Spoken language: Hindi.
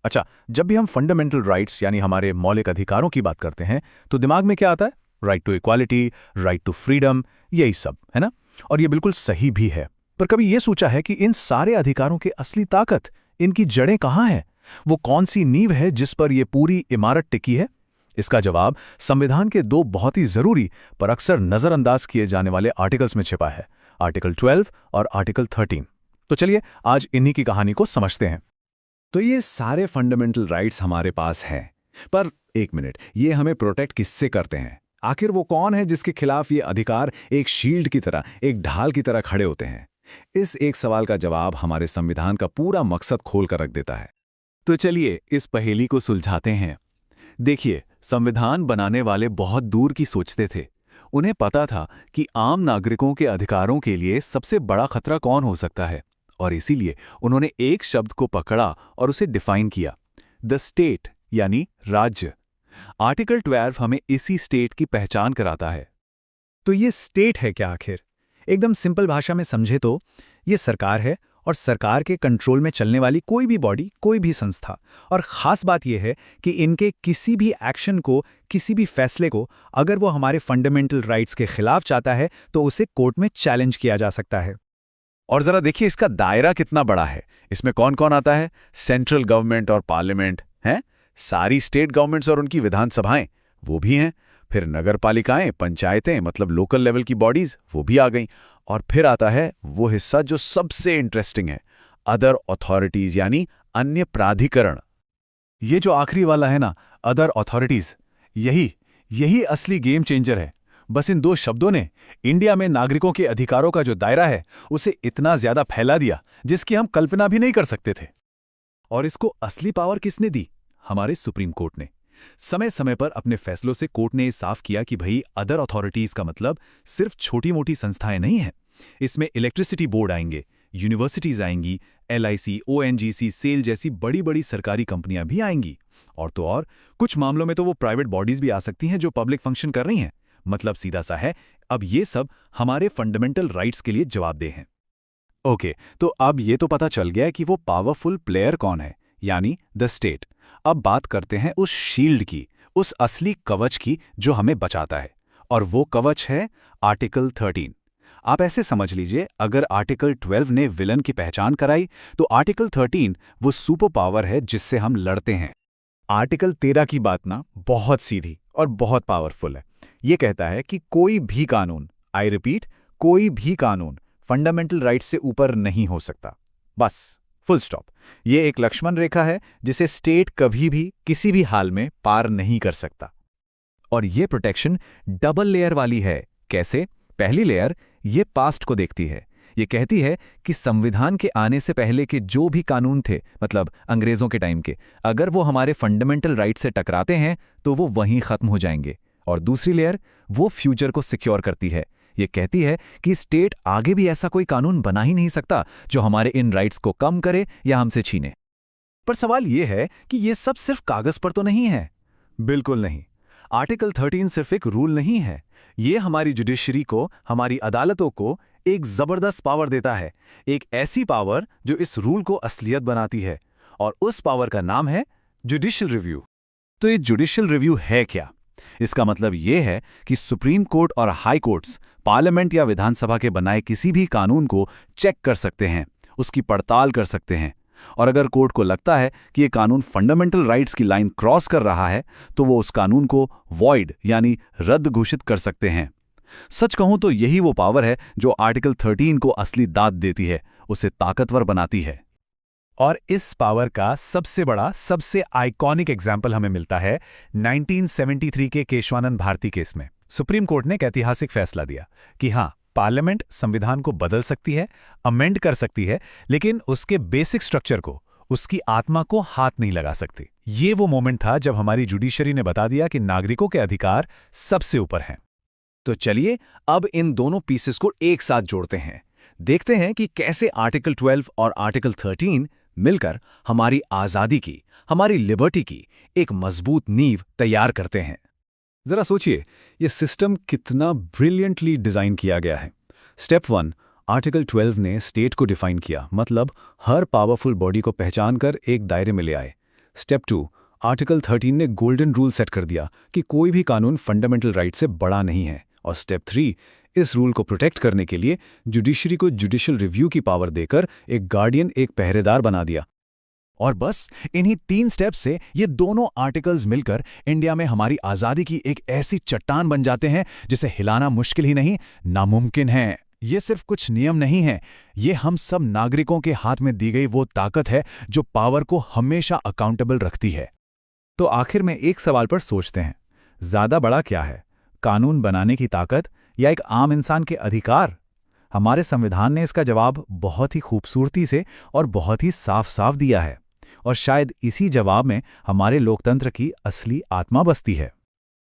अच्छा, जब भी हम फंडामेंटल राइट्स यानी हमारे मौलिक अधिकारों की बात करते हैं तो दिमाग में क्या आता है? Right to equality, right to freedom, यही सब, है ना? और ये बिल्कुल सही भी है। पर कभी ये सोचा है कि इन सारे अधिकारों की असली ताकत, इनकी जड़ें कहाँ हैं? वो कौन सी नींव है जिस पर ये पूरी इमारत टिकी है? इसका जवाब संविधान के दो बहुत ही जरूरी पर अक्सर नजरअंदाज किए जाने वाले आर्टिकल्स में छिपा है, आर्टिकल 12 और आर्टिकल 13। तो चलिए आज इन्हीं की कहानी को समझते हैं। तो ये सारे फंडामेंटल राइट्स हमारे पास हैं, पर एक मिनट, ये हमें प्रोटेक्ट किससे करते हैं? आखिर वो कौन है जिसके खिलाफ ये अधिकार एक शील्ड की तरह, एक ढाल की तरह खड़े होते हैं? इस एक सवाल का जवाब हमारे संविधान का पूरा मकसद खोल कर रख देता है। तो चलिए इस पहेली को सुलझाते हैं। देखिए, संविधान बनाने वाले बहुत दूर की सोचते थे। उन्हें पता था कि आम नागरिकों के अधिकारों के लिए सबसे बड़ा खतरा कौन हो सकता है, और इसीलिए उन्होंने एक शब्द को पकड़ा और उसे डिफाइन किया, द स्टेट, यानी राज्य। आर्टिकल 12 हमें इसी स्टेट की पहचान कराता है। तो ये स्टेट है क्या आखिर? एकदम सिंपल भाषा में समझे तो ये सरकार है, और सरकार के कंट्रोल में चलने वाली कोई भी बॉडी, कोई भी संस्था। और ख़ास बात यह है कि इनके किसी भी एक्शन को, किसी भी फैसले को, अगर वो हमारे फंडामेंटल राइट्स के खिलाफ चाहता है तो उसे कोर्ट में चैलेंज किया जा सकता है। और जरा देखिए इसका दायरा कितना बड़ा है। इसमें कौन कौन आता है? सेंट्रल गवर्नमेंट और पार्लियामेंट हैं, सारी स्टेट गवर्नमेंट्स और उनकी विधानसभाएं वो भी हैं, फिर नगरपालिकाएं, पंचायतें मतलब लोकल लेवल की बॉडीज वो भी आ गईं, और फिर आता है वो हिस्सा जो सबसे इंटरेस्टिंग है, अदर अथॉरिटीज यानी अन्य प्राधिकरण। ये जो आखिरी वाला है ना, अदर अथॉरिटीज, यही यही असली गेम चेंजर है। बस इन दो शब्दों ने इंडिया में नागरिकों के अधिकारों का जो दायरा है उसे इतना ज्यादा फैला दिया जिसकी हम कल्पना भी नहीं कर सकते थे। और इसको असली पावर किसने दी? हमारे सुप्रीम कोर्ट ने। समय समय पर अपने फैसलों से कोर्ट ने साफ किया कि भाई अदर अथॉरिटीज का मतलब सिर्फ छोटी मोटी संस्थाएं नहीं हैं। इसमें इलेक्ट्रिसिटी बोर्ड आएंगे, यूनिवर्सिटीज आएंगी, LIC, ONGC, सेल जैसी बड़ी बड़ी सरकारी कंपनियां भी आएंगी। और तो और कुछ मामलों में तो वो प्राइवेट बॉडीज भी आ सकती हैं जो पब्लिक फंक्शन कर रही हैं। मतलब सीधा सा है, अब ये सब हमारे फंडामेंटल राइट्स के लिए जवाबदेह हैं। ओके, तो अब ये तो पता चल गया कि वो पावरफुल प्लेयर कौन है, यानी द स्टेट। अब बात करते हैं उस शील्ड की, उस असली कवच की जो हमें बचाता है। और वो कवच है आर्टिकल 13। आप ऐसे समझ लीजिए, अगर आर्टिकल 12 ने विलन की पहचान कराई, तो आर्टिकल 13 वो सुपर पावर है जिससे हम लड़ते हैं। आर्टिकल 13 की बात ना बहुत सीधी और बहुत पावरफुल है। ये कहता है कि कोई भी कानून, आई रिपीट, कोई भी कानून फंडामेंटल राइट्स से ऊपर नहीं हो सकता। बस, फुल स्टॉप। ये एक लक्ष्मण रेखा है जिसे स्टेट कभी भी किसी भी हाल में पार नहीं कर सकता। और ये प्रोटेक्शन डबल लेयर वाली है। कैसे? पहली लेयर ये पास्ट को देखती है। ये कहती है कि संविधान के आने से पहले के जो भी कानून थे, मतलब अंग्रेजों के टाइम के, अगर वो हमारे फंडामेंटल राइट से टकराते हैं तो वो वहीं खत्म हो जाएंगे। और दूसरी लेयर वो फ्यूचर को सिक्योर करती है। ये कहती है कि स्टेट आगे भी ऐसा कोई कानून बना ही नहीं सकता जो हमारे इन राइट्स को कम करे या हमसे छीने। पर सवाल यह है कि ये सब सिर्फ कागज पर तो नहीं है। बिल्कुल नहीं। आर्टिकल 13 सिर्फ एक रूल नहीं है, ये हमारी जुडिशरी को, हमारी अदालतों को एक जबरदस्त पावर देता है। एक ऐसी पावर जो इस रूल को असलियत बनाती है, और उस पावर का नाम है जुडिशियल रिव्यू। तो ये जुडिशियल रिव्यू है क्या? इसका मतलब ये है कि सुप्रीम कोर्ट और हाई कोर्ट्स पार्लियामेंट या विधानसभा के बनाए किसी भी कानून को चेक कर सकते हैं, उसकी पड़ताल कर सकते हैं। और अगर कोर्ट को लगता है कि ये कानून फंडामेंटल राइट्स की लाइन क्रॉस कर रहा है, तो वो उस कानून को वॉइड यानी रद्द घोषित कर सकते हैं। सच कहूं तो यही वो पावर है जो आर्टिकल 13 को असली दाद देती है, उसे ताकतवर बनाती है। और इस पावर का सबसे बड़ा, सबसे आइकॉनिक एग्जाम्पल हमें मिलता है 1973 के केशवानंद भारती केस में। सुप्रीम कोर्ट ने एक ऐतिहासिक फैसला दिया कि हाँ, पार्लियामेंट संविधान को बदल सकती है, अमेंड कर सकती है, लेकिन उसके बेसिक स्ट्रक्चर को, उसकी आत्मा को हाथ नहीं लगा सकती। ये वो मोमेंट था जब हमारी जुडिशरी ने बता दिया कि नागरिकों के अधिकार सबसे ऊपर हैं। तो चलिए अब इन दोनों पीसेस को एक साथ जोड़ते हैं। देखते हैं कि कैसे आर्टिकल 12 और आर्टिकल 13 मिलकर हमारी आज़ादी की, हमारी लिबर्टी की एक मजबूत नींव तैयार करते हैं। जरा सोचिए, ये सिस्टम कितना ब्रिलियंटली डिजाइन किया गया है। स्टेप 1, आर्टिकल 12 ने स्टेट को डिफाइन किया, मतलब हर पावरफुल बॉडी को पहचान कर एक दायरे में ले आए। स्टेप 2, आर्टिकल 13 ने गोल्डन रूल सेट कर दिया कि कोई भी कानून फंडामेंटल राइट से बड़ा नहीं है। और स्टेप 3, इस रूल को प्रोटेक्ट करने के लिए जुडिशरी को जुडिशियल रिव्यू की पावर देकर एक गार्डियन, एक पहरेदार बना दिया। और बस इन्हीं 3 स्टेप्स से ये दोनों आर्टिकल्स मिलकर इंडिया में हमारी आज़ादी की एक ऐसी चट्टान बन जाते हैं जिसे हिलाना मुश्किल ही नहीं, नामुमकिन है। ये सिर्फ कुछ नियम नहीं है, ये हम सब नागरिकों के हाथ में दी गई वो ताकत है जो पावर को हमेशा अकाउंटेबल रखती है। तो आखिर में एक सवाल पर सोचते हैं, ज़्यादा बड़ा क्या है, कानून बनाने की ताकत या एक आम इंसान के अधिकार? हमारे संविधान ने इसका जवाब बहुत ही खूबसूरती से और बहुत ही साफ साफ दिया है। और शायद इसी जवाब में हमारे लोकतंत्र की असली आत्मा बसती है।